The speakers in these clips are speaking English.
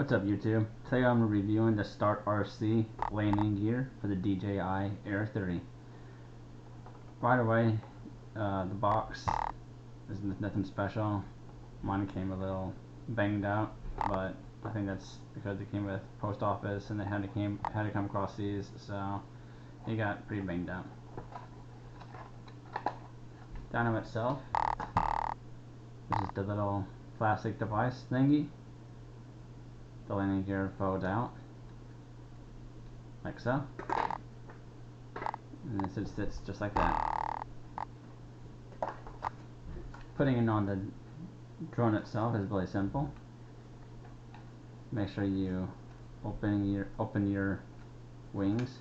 What's up YouTube? Today I'm reviewing the Startrc landing gear for the DJI Air 3. Right away, the box is nothing special. Mine came a little banged out, but I think that's because it came with post office and they had to come across these, so it got pretty banged out. Dyno itself, this is the little plastic device thingy. The landing gear folds out like so, and it sits just like that. Putting it on the drone itself is really simple. Make sure you open your wings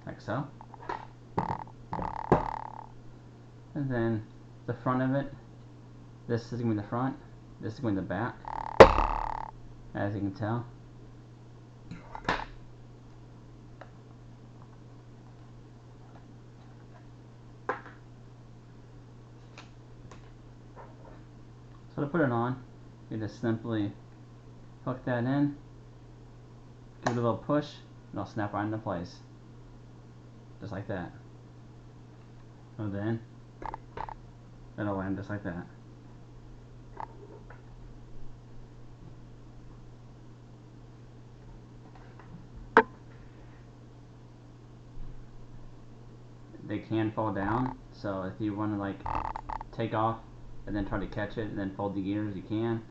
like so, and then the front of it. This is going to be the front, this is going to be the back, as you can tell. So to put it on, you just simply hook that in, give it a little push, and it'll snap right into place. Just like that. And then, it'll land just like that. They can fall down, so if you want to like take off and then try to catch it and then fold the gears, you can.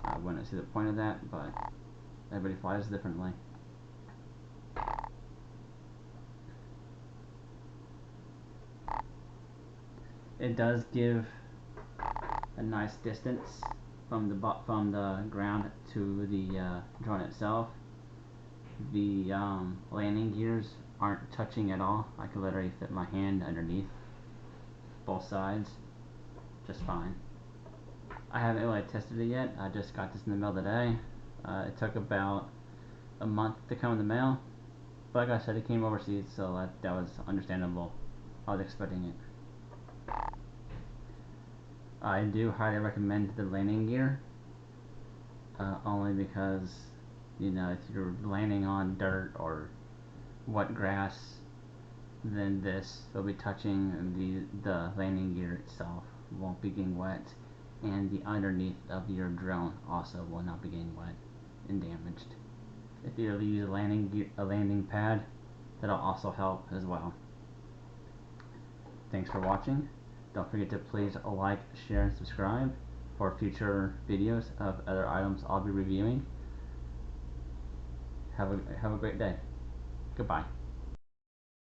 I wouldn't see the point of that, but everybody flies differently. It does give a nice distance from the ground to the drone itself. The landing gears aren't touching at all. I could literally fit my hand underneath both sides just fine. I haven't really tested it yet. I just got this in the mail today. It took about a month to come in the mail, but like I said, it came overseas, so that was understandable. I was expecting it. I do highly recommend the landing gear, only because, you know, if you're landing on dirt or wet grass, then this will be touching the landing gear itself, won't be getting wet, and the underneath of your drone also will not be getting wet and damaged. If you use a landing pad, that'll also help as well. Thanks for watching. Don't forget to please like, share, and subscribe for future videos of other items I'll be reviewing. Have a great day. Goodbye.